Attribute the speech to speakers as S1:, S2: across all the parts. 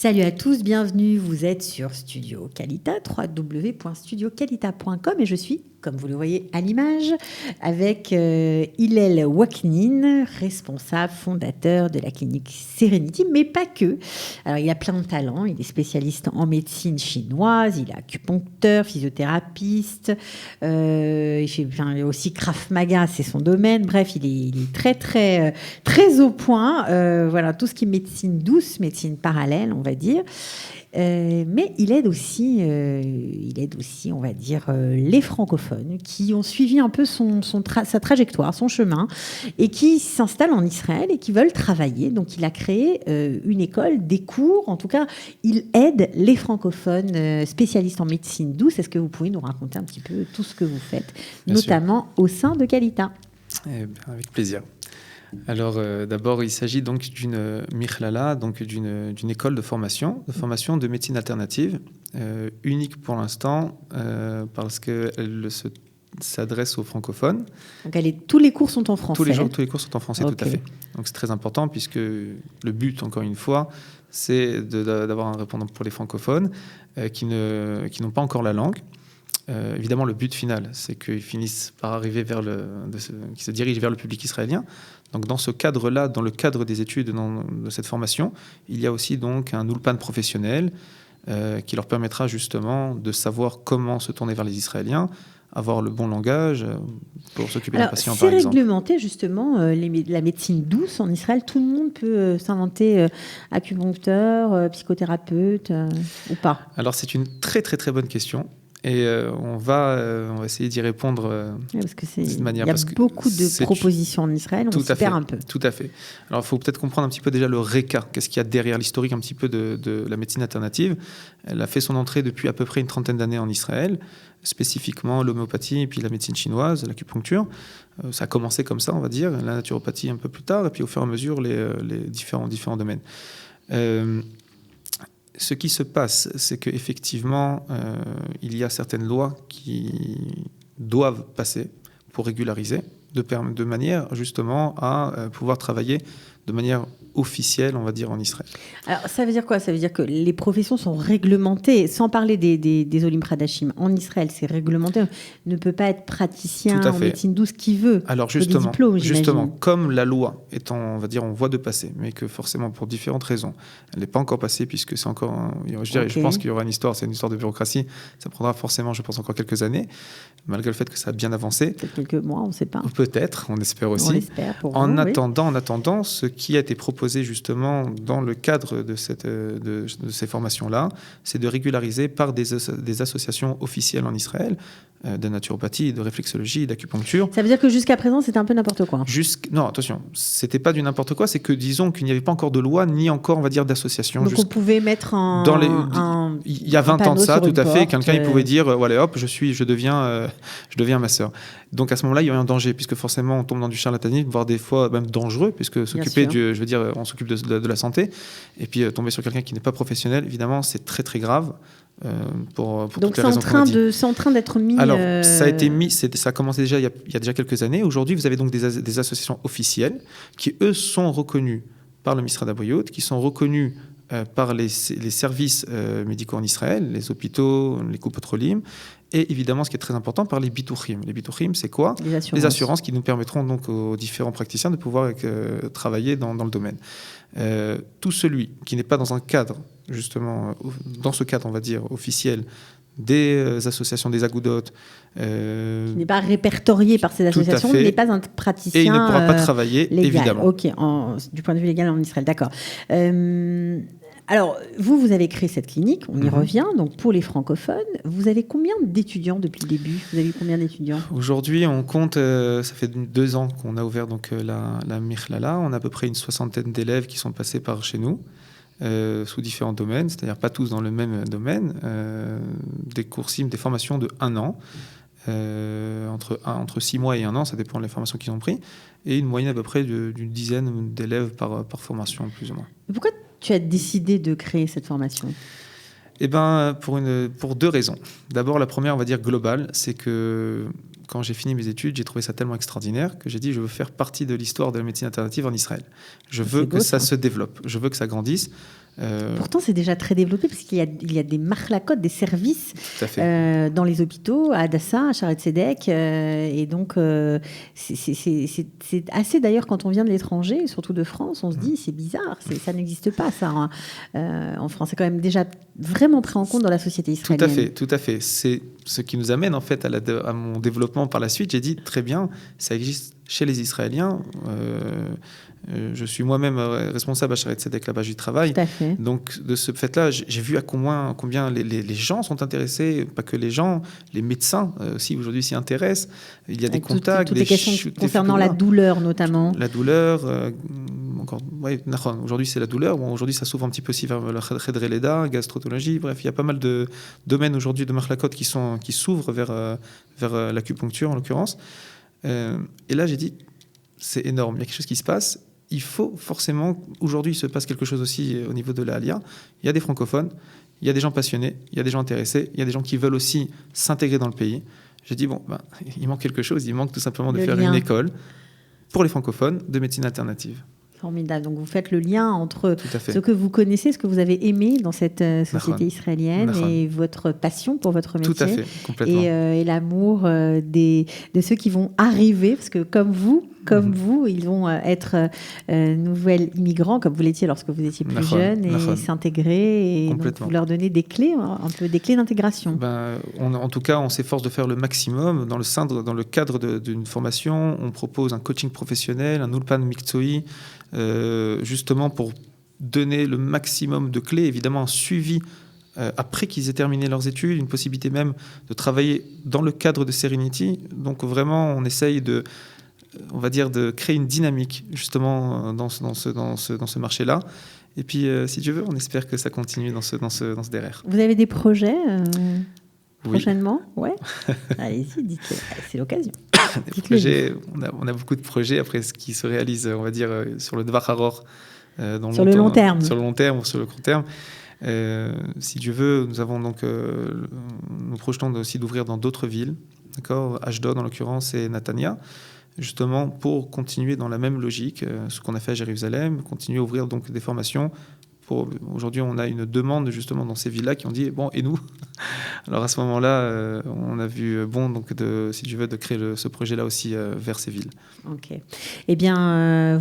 S1: Salut à tous, bienvenue. Vous êtes sur Studio Qualita, www.studioqualita.com et je suis, comme vous le voyez à l'image, avec Hillel Waknin, responsable, fondateur de la clinique Serenity, mais pas que. Alors, il a plein de talents. Il est spécialiste en médecine chinoise, il est acupuncteur, physiothérapeute, il fait aussi Krav Maga, c'est son domaine. Bref, il est très, très, très au point. Voilà, tout ce qui est médecine douce, médecine parallèle, on va dire. Mais il aide aussi, on va dire, les francophones qui ont suivi un peu sa trajectoire, son chemin, et qui s'installent en Israël et qui veulent travailler. Donc, il a créé une école, des cours. En tout cas, il aide les francophones spécialistes en médecine douce. Est-ce que vous pouvez nous raconter un petit peu tout ce que vous faites,
S2: Bien
S1: notamment
S2: sûr.
S1: au sein de Qualita?
S2: Avec plaisir. Alors, d'abord, il s'agit donc d'une Mikhlala, donc d'une école de formation de médecine alternative, unique pour l'instant, parce qu'elle s'adresse aux francophones.
S1: Donc, tous les cours sont en français.
S2: Tous les cours sont en français, okay. Tout à fait. Donc, c'est très important puisque le but, encore une fois, c'est d'avoir un répondant pour les francophones qui n'ont pas encore la langue. Évidemment, le but final, c'est qu'ils finissent par arriver qu'ils se dirigent vers le public israélien. Donc, dans ce cadre-là, dans le cadre des études de cette formation, il y a aussi donc un ulpan professionnel qui leur permettra justement de savoir comment se tourner vers les Israéliens, avoir le bon langage pour s'occuper d'un patient, par exemple.
S1: C'est réglementé, justement, la médecine douce en Israël. Tout le monde peut s'inventer acupuncteur, psychothérapeute ou pas?
S2: Alors, c'est une très, très, très bonne question. Et on va essayer d'y répondre
S1: parce que de cette
S2: manière.
S1: Il y a beaucoup de propositions en Israël, on s'y perd un peu.
S2: Tout à fait. Alors, il faut peut-être comprendre un petit peu déjà le RECA. Qu'est-ce qu'il y a derrière l'historique un petit peu de la médecine alternative? Elle a fait son entrée depuis à peu près une trentaine d'années en Israël, spécifiquement l'homéopathie et puis la médecine chinoise, l'acupuncture. Ça a commencé comme ça, on va dire, la naturopathie un peu plus tard, et puis au fur et à mesure, les différents domaines. Ce qui se passe, c'est qu'effectivement, il y a certaines lois qui doivent passer pour régulariser, de manière justement à pouvoir travailler de manière officielle, on va dire, en Israël.
S1: Alors, ça veut dire quoi? Ça veut dire que les professions sont réglementées, sans parler des Olim Pradashim. En Israël, c'est réglementé. On ne peut pas être praticien en médecine douce qui veut.
S2: Alors, justement, comme la loi est on va dire, en voie de passer, mais que forcément, pour différentes raisons, elle n'est pas encore passée, puisque c'est encore... Je pense qu'il y aura c'est une histoire de bureaucratie. Ça prendra forcément, je pense, encore quelques années, malgré le fait que ça a bien avancé.
S1: Peut-être quelques mois, on ne sait pas.
S2: Peut-être, on espère aussi.
S1: On l'espère pour
S2: en
S1: vous,
S2: attendant, ce qui a été proposé justement dans le cadre de ces formations-là, c'est de régulariser par des associations officielles en Israël, de naturopathie, de réflexologie, d'acupuncture.
S1: Ça veut dire que jusqu'à présent, c'était un peu n'importe quoi.
S2: Non, attention, c'était pas du n'importe quoi, c'est que disons qu'il n'y avait pas encore de loi, ni encore, on va dire, d'association.
S1: Donc on pouvait mettre
S2: il y a 20 ans de ça, tout à fait, quelqu'un il pouvait dire, voilà, hop, je deviens ma sœur. Donc à ce moment-là, il y a un danger, puisque forcément, on tombe dans du charlatanisme, voire des fois même dangereux, puisque s'occuper on s'occupe de la santé, et puis tomber sur quelqu'un qui n'est pas professionnel, évidemment, c'est très très grave. Pour
S1: donc
S2: toutes les raisons qu'on a dit.
S1: C'est en train d'être mis.
S2: Alors ça a été mis, ça a commencé déjà il y a déjà quelques années. Aujourd'hui, vous avez donc des associations officielles qui eux sont reconnues par le Misrad Habriout, qui sont reconnues par les services médicaux en Israël, les hôpitaux, les Coupotrolim, et évidemment, ce qui est très important, par les bituchim. Les bituchim, c'est quoi? Les assurances qui nous permettront donc aux différents praticiens de pouvoir travailler dans le domaine. Tout celui qui n'est pas dans un cadre, justement, dans ce cadre, on va dire, officiel, des associations, des agudotes...
S1: qui n'est pas répertorié par ces associations, n'est pas un praticien...
S2: Et il ne pourra pas travailler,
S1: légal.
S2: Évidemment.
S1: Ok, du point de vue légal en Israël, d'accord. Alors, vous avez créé cette clinique, on y revient, donc pour les francophones. Vous avez combien d'étudiants depuis le début? Vous avez combien d'étudiants?
S2: Aujourd'hui, on compte, ça fait 2 ans qu'on a ouvert donc, la Mikhlala. On a à peu près une 60aine d'élèves qui sont passés par chez nous, sous différents domaines, c'est-à-dire pas tous dans le même domaine, des coursimes, des formations de 1 an, entre 6 mois et 1 an, ça dépend des formations qu'ils ont pris, et une moyenne à peu près d'une dizaine d'élèves par formation, plus ou moins.
S1: Pourquoi tu as décidé de créer cette formation?
S2: Eh bien, pour 2 raisons. D'abord, la première, on va dire globale, c'est que quand j'ai fini mes études, j'ai trouvé ça tellement extraordinaire que j'ai dit je veux faire partie de l'histoire de la médecine alternative en Israël. Je veux que ça se développe, je veux que ça grandisse.
S1: Pourtant, c'est déjà très développé parce qu'il y a des marlakot, des services dans les hôpitaux, à Hadassah, à Shaare Zedek. Et donc, c'est assez d'ailleurs quand on vient de l'étranger, surtout de France, on se dit c'est bizarre, ça n'existe pas ça en France. C'est quand même déjà vraiment pris en compte dans la société israélienne.
S2: Tout à fait. C'est ce qui nous amène en fait à mon développement par la suite. J'ai dit très bien, ça existe chez les Israéliens. Je suis moi-même responsable à Shaare Zedek, là-bas j'y travaille.
S1: Tout à fait.
S2: Donc de ce fait-là, j'ai vu à combien les gens sont intéressés, pas que les gens, les médecins aussi aujourd'hui s'y intéressent. Il y a des contacts.
S1: Toutes les questions concernant la douleur notamment.
S2: La douleur, aujourd'hui c'est la douleur. Bon, aujourd'hui ça s'ouvre un petit peu aussi vers la Chedrei Leda, gastrotologie. Bref, il y a pas mal de domaines aujourd'hui de marlakot qui s'ouvrent vers l'acupuncture en l'occurrence. Et là j'ai dit, c'est énorme, il y a quelque chose qui se passe. Il faut forcément, aujourd'hui il se passe quelque chose aussi au niveau de la Aliyah. Il y a des francophones, il y a des gens passionnés, il y a des gens intéressés, il y a des gens qui veulent aussi s'intégrer dans le pays. J'ai dit, il manque quelque chose, il manque tout simplement de faire une école pour les francophones de médecine alternative.
S1: Formidable. Donc, vous faites le lien entre ce que vous connaissez, ce que vous avez aimé dans cette société israélienne et votre passion pour votre métier.
S2: Tout à fait, complètement.
S1: Et l'amour de ceux qui vont arriver, parce que comme vous, ils vont être nouvelles immigrants, comme vous l'étiez lorsque vous étiez plus jeune, et s'intégrer, et donc vous leur donnez des clés, un peu des clés d'intégration.
S2: En tout cas, on s'efforce de faire le maximum. Dans le cadre d'une formation, on propose un coaching professionnel, un ulpan miktsoi, justement pour donner le maximum de clés, évidemment un suivi après qu'ils aient terminé leurs études, une possibilité même de travailler dans le cadre de Serenity. Donc vraiment, on essaye de créer une dynamique justement dans ce marché-là. Et puis, si Dieu veut, on espère que ça continue dans ce DRR.
S1: Vous avez des projets prochainement? Ouais. Allez-y, dites-le. C'est l'occasion.
S2: On a beaucoup de projets après ce qui se réalise, on va dire, sur le Dvar Haror.
S1: Sur le long terme.
S2: Sur le long terme ou sur le court terme. Si Dieu veut, nous projetons aussi d'ouvrir dans d'autres villes, d'accord, Ashdod en l'occurrence et Netanya, justement pour continuer dans la même logique, ce qu'on a fait à Jérusalem, continuer à ouvrir donc des formations. Aujourd'hui, on a une demande justement dans ces villes-là qui ont dit et nous. Alors à ce moment-là, on a vu donc si tu veux, de créer ce projet-là aussi vers ces villes.
S1: Ok. Eh bien,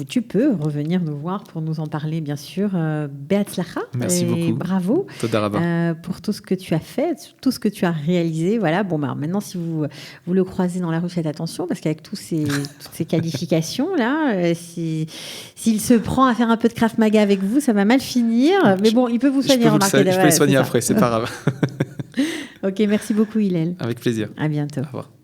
S1: tu peux revenir nous voir pour nous en parler, bien sûr. Be'atzlacha.
S2: Merci beaucoup.
S1: Bravo.
S2: Toda rabba.
S1: Pour tout ce que tu as fait, tout ce que tu as réalisé. Voilà. Bon, maintenant, si vous le croisez dans la rue, faites attention parce qu'avec toutes ces qualifications là, s'il se prend à faire un peu de Krav Maga avec vous, ça va mal finir. Mais bon, il peut vous soigner.
S2: Je peux les soigner après, c'est pas grave.
S1: Ok, merci beaucoup, Hillel.
S2: Avec plaisir.
S1: À bientôt.
S2: Au revoir.